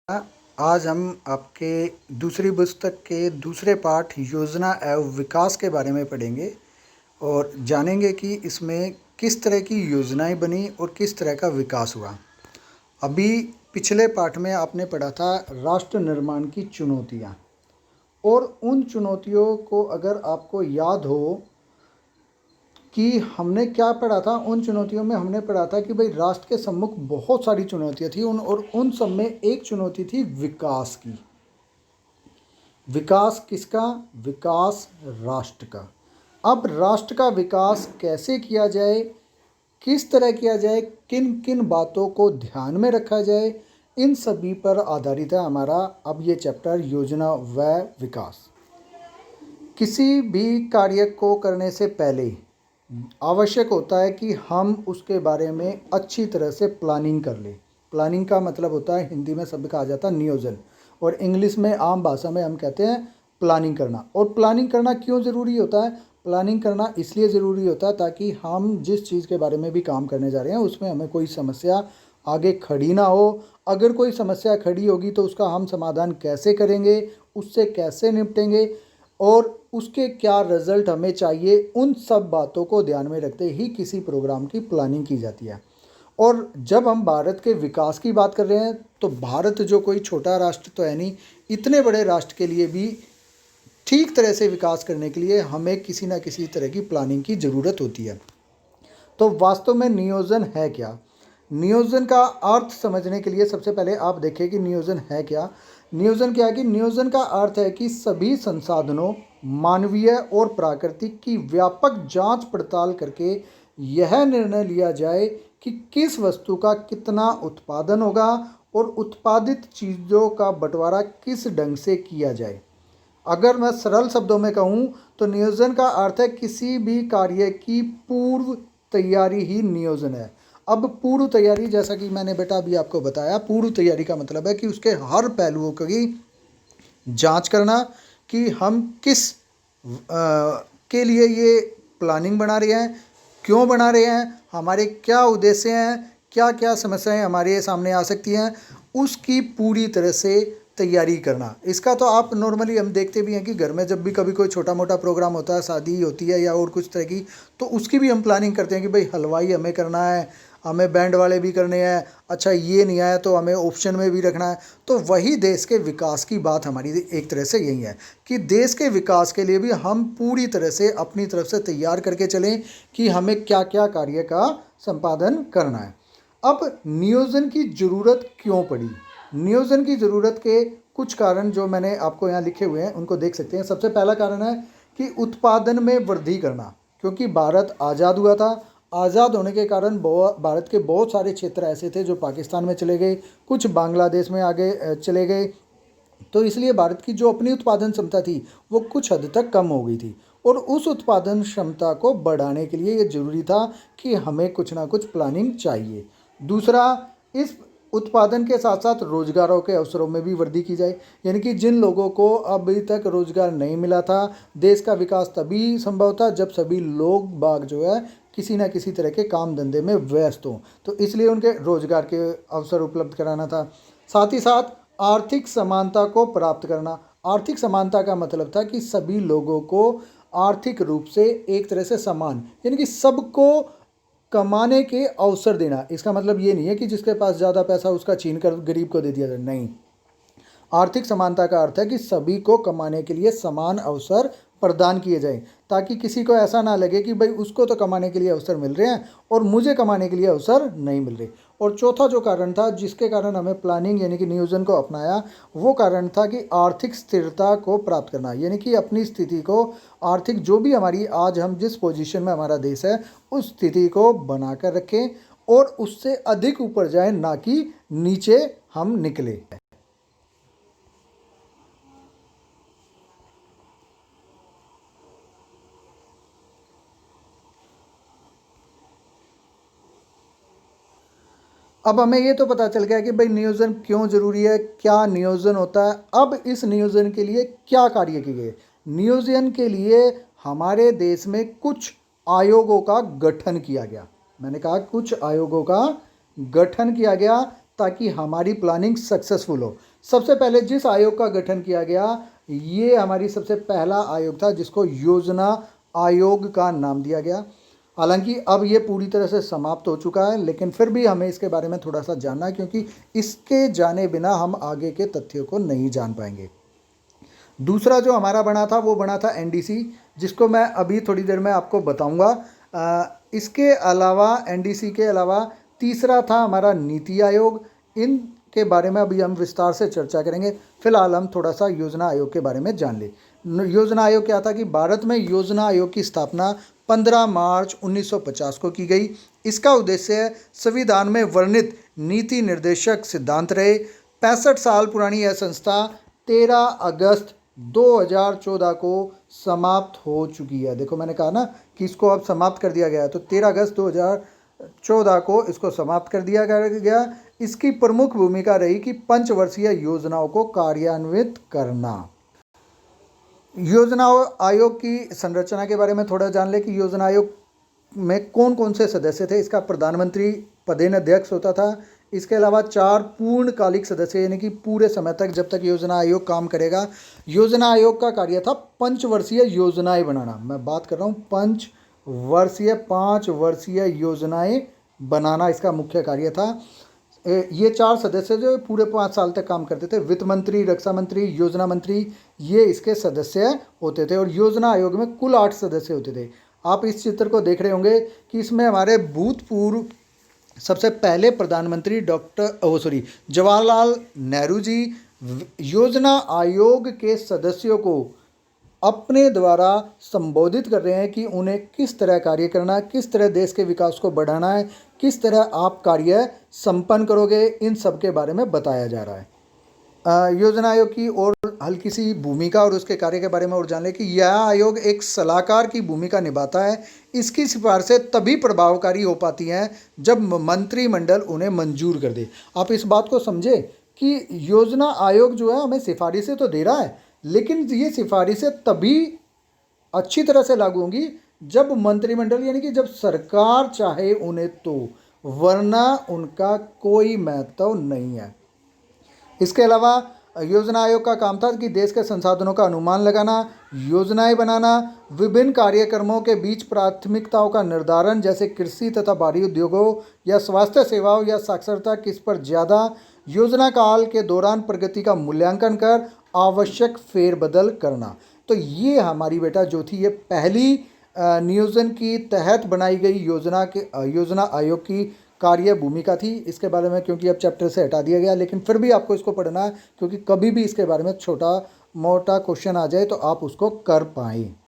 आज हम आपके दूसरी पुस्तक के दूसरे पाठ योजना एवं विकास के बारे में पढ़ेंगे और जानेंगे कि इसमें किस तरह की योजनाएं बनी और किस तरह का विकास हुआ। अभी पिछले पाठ में आपने पढ़ा था राष्ट्र निर्माण की चुनौतियां, और उन चुनौतियों को अगर आपको याद हो कि हमने क्या पढ़ा था, उन चुनौतियों में हमने पढ़ा था कि भाई राष्ट्र के सम्मुख बहुत सारी चुनौतियां थी और उन सब में एक चुनौती थी विकास की। विकास किसका? विकास राष्ट्र का। अब राष्ट्र का विकास कैसे किया जाए, किस तरह किया जाए, किन किन बातों को ध्यान में रखा जाए, इन सभी पर आधारित है हमारा अब ये चैप्टर योजना व विकास। किसी भी कार्य को करने से पहले आवश्यक होता है कि हम उसके बारे में अच्छी तरह से प्लानिंग कर लें। प्लानिंग का मतलब होता है, हिंदी में शब्द कहा जाता है नियोजन, और इंग्लिश में आम भाषा में हम कहते हैं प्लानिंग करना। और प्लानिंग करना क्यों ज़रूरी होता है? प्लानिंग करना इसलिए ज़रूरी होता है ताकि हम जिस चीज़ के बारे में भी काम करने जा रहे हैं उसमें हमें कोई समस्या आगे खड़ी ना हो। अगर कोई समस्या खड़ी होगी तो उसका हम समाधान कैसे करेंगे, उससे कैसे निपटेंगे और उसके क्या रिजल्ट हमें चाहिए, उन सब बातों को ध्यान में रखते ही किसी प्रोग्राम की प्लानिंग की जाती है। और जब हम भारत के विकास की बात कर रहे हैं तो भारत जो कोई छोटा राष्ट्र तो है नहीं, इतने बड़े राष्ट्र के लिए भी ठीक तरह से विकास करने के लिए हमें किसी ना किसी तरह की प्लानिंग की ज़रूरत होती है। तो वास्तव में नियोजन है क्या? नियोजन का अर्थ समझने के लिए सबसे पहले आप देखें कि नियोजन है क्या। नियोजन क्या है? कि नियोजन का अर्थ है कि सभी संसाधनों मानवीय और प्राकृतिक की व्यापक जांच पड़ताल करके यह निर्णय लिया जाए कि किस वस्तु का कितना उत्पादन होगा और उत्पादित चीज़ों का बंटवारा किस ढंग से किया जाए। अगर मैं सरल शब्दों में कहूँ तो नियोजन का अर्थ है किसी भी कार्य की पूर्व तैयारी ही नियोजन है। अब पूर्व तैयारी, जैसा कि मैंने बेटा अभी आपको बताया, पूर्व तैयारी का मतलब है कि उसके हर पहलुओं की जांच करना कि हम किस के लिए ये प्लानिंग बना रहे हैं, क्यों बना रहे हैं, हमारे क्या उद्देश्य हैं, क्या क्या समस्याएं हमारे सामने आ सकती हैं, उसकी पूरी तरह से तैयारी करना। इसका तो आप नॉर्मली हम देखते भी हैं कि घर में जब भी कभी कोई छोटा मोटा प्रोग्राम होता है, शादी होती है या और कुछ तरह की, तो उसकी भी हम प्लानिंग करते हैं कि भाई हलवाई हमें करना है, हमें बैंड वाले भी करने हैं, अच्छा ये नहीं आया तो हमें ऑप्शन में भी रखना है। तो वही देश के विकास की बात हमारी एक तरह से यही है कि देश के विकास के लिए भी हम पूरी तरह से अपनी तरफ से तैयार करके चलें कि हमें क्या क्या कार्य का संपादन करना है। अब नियोजन की ज़रूरत क्यों पड़ी? नियोजन की ज़रूरत के कुछ कारण जो मैंने आपको यहाँ लिखे हुए हैं उनको देख सकते हैं। सबसे पहला कारण है कि उत्पादन में वृद्धि करना, क्योंकि भारत आज़ाद हुआ था। आज़ाद होने के कारण भारत के बहुत सारे क्षेत्र ऐसे थे जो पाकिस्तान में चले गए, कुछ बांग्लादेश में आगे चले गए। तो इसलिए भारत की जो अपनी उत्पादन क्षमता थी वो कुछ हद तक कम हो गई थी, और उस उत्पादन क्षमता को बढ़ाने के लिए ये जरूरी था कि हमें कुछ ना कुछ प्लानिंग चाहिए। दूसरा, इस उत्पादन के साथ साथ रोजगारों के अवसरों में भी वृद्धि की जाए, यानी कि जिन लोगों को अभी तक रोजगार नहीं मिला था, देश का विकास तभी संभव था जब सभी लोग बाग जो है किसी ना किसी तरह के काम धंधे में व्यस्त हों, तो इसलिए उनके रोजगार के अवसर उपलब्ध कराना था। साथ ही साथ आर्थिक समानता को प्राप्त करना। आर्थिक समानता का मतलब था कि सभी लोगों को आर्थिक रूप से एक तरह से समान, यानी कि सबको कमाने के अवसर देना। इसका मतलब ये नहीं है कि जिसके पास ज़्यादा पैसा उसका छीन कर गरीब को दे दिया जाए, नहीं। आर्थिक समानता का अर्थ है कि सभी को कमाने के लिए समान अवसर प्रदान किए जाएं, ताकि किसी को ऐसा ना लगे कि भाई उसको तो कमाने के लिए अवसर मिल रहे हैं और मुझे कमाने के लिए अवसर नहीं मिल रहे। और चौथा जो कारण था जिसके कारण हमें प्लानिंग यानी कि नियोजन को अपनाया, वो कारण था कि आर्थिक स्थिरता को प्राप्त करना, यानी कि अपनी स्थिति को, आर्थिक जो भी हमारी आज हम जिस पोजीशन में हमारा देश है उस स्थिति को बनाकर रखें और उससे अधिक ऊपर जाए, ना कि नीचे हम निकले। अब हमें ये तो पता चल गया कि भाई नियोजन क्यों जरूरी है, क्या नियोजन होता है। अब इस नियोजन के लिए क्या कार्य किए गए? नियोजन के लिए हमारे देश में कुछ आयोगों का गठन किया गया। मैंने कहा कुछ आयोगों का गठन किया गया ताकि हमारी प्लानिंग सक्सेसफुल हो। सबसे पहले जिस आयोग का गठन किया गया, ये हमारी सबसे पहला आयोग था जिसको योजना आयोग का नाम दिया गया। हालांकि अब ये पूरी तरह से समाप्त हो चुका है, लेकिन फिर भी हमें इसके बारे में थोड़ा सा जानना है, क्योंकि इसके जाने बिना हम आगे के तथ्यों को नहीं जान पाएंगे। दूसरा जो हमारा बना था वो बना था एनडीसी, जिसको मैं अभी थोड़ी देर में आपको बताऊंगा। इसके अलावा एनडीसी के अलावा तीसरा था हमारा नीति आयोग। इनके बारे में अभी हम विस्तार से चर्चा करेंगे। फिलहाल हम थोड़ा सा योजना आयोग के बारे में जान ले। योजना आयोग क्या था कि भारत में योजना आयोग की स्थापना 15 मार्च 1950 को की गई। इसका उद्देश्य संविधान में वर्णित नीति निर्देशक सिद्धांत रहे। 65 साल पुरानी यह संस्था 13 अगस्त 2014 को समाप्त हो चुकी है। देखो मैंने कहा ना कि इसको अब समाप्त कर दिया गया है, तो 13 अगस्त 2014 को इसको समाप्त कर दिया गया। इसकी प्रमुख भूमिका रही कि पंचवर्षीय योजनाओं को कार्यान्वित करना। योजना आयोग की संरचना के बारे में थोड़ा जान ले कि योजना आयोग में कौन कौन से सदस्य थे। इसका प्रधानमंत्री पदेन अध्यक्ष होता था। इसके अलावा 4 पूर्णकालिक सदस्य, यानी कि पूरे समय तक जब तक योजना आयोग काम करेगा। योजना आयोग का कार्य था पंचवर्षीय योजनाएं बनाना। मैं बात कर रहा हूँ पंचवर्षीय, 5 वर्षीय योजनाएं बनाना इसका मुख्य कार्य था। ये 4 सदस्य जो पूरे 5 साल तक काम करते थे, वित्त मंत्री, रक्षा मंत्री, योजना मंत्री, ये इसके सदस्य होते थे। और योजना आयोग में कुल 8 सदस्य होते थे। आप इस चित्र को देख रहे होंगे कि इसमें हमारे भूतपूर्व सबसे पहले प्रधानमंत्री जवाहरलाल नेहरू जी योजना आयोग के सदस्यों को अपने द्वारा संबोधित कर रहे हैं कि उन्हें किस तरह कार्य करना है, किस तरह देश के विकास को बढ़ाना है, किस तरह आप कार्य संपन्न करोगे, इन सब के बारे में बताया जा रहा है। योजना आयोग की और हल्की सी भूमिका और उसके कार्य के बारे में और जान लें कि यह आयोग एक सलाहकार की भूमिका निभाता है। इसकी सिफारिशें तभी प्रभावकारी हो पाती हैं जब मंत्रिमंडल उन्हें मंजूर कर दे। आप इस बात को समझे कि योजना आयोग जो है हमें सिफारिशें तो दे रहा है, लेकिन ये सिफारिशें तभी अच्छी तरह से लागू होंगी जब मंत्रिमंडल, यानी कि जब सरकार चाहे उन्हें, तो वरना उनका कोई महत्व नहीं है। इसके अलावा योजना आयोग का काम था कि देश के संसाधनों का अनुमान लगाना, योजनाएं बनाना, विभिन्न कार्यक्रमों के बीच प्राथमिकताओं का निर्धारण, जैसे कृषि तथा भारी उद्योगों या स्वास्थ्य सेवाओं या साक्षरता किस पर ज़्यादा, योजना काल के दौरान प्रगति का मूल्यांकन कर आवश्यक फेरबदल करना। तो ये हमारी बेटा जो थी, ये पहली नियोजन की तहत बनाई गई योजना आयोग की कार्य भूमिका थी। इसके बारे में क्योंकि अब चैप्टर से हटा दिया गया, लेकिन फिर भी आपको इसको पढ़ना है, क्योंकि कभी भी इसके बारे में छोटा मोटा क्वेश्चन आ जाए तो आप उसको कर पाएँ।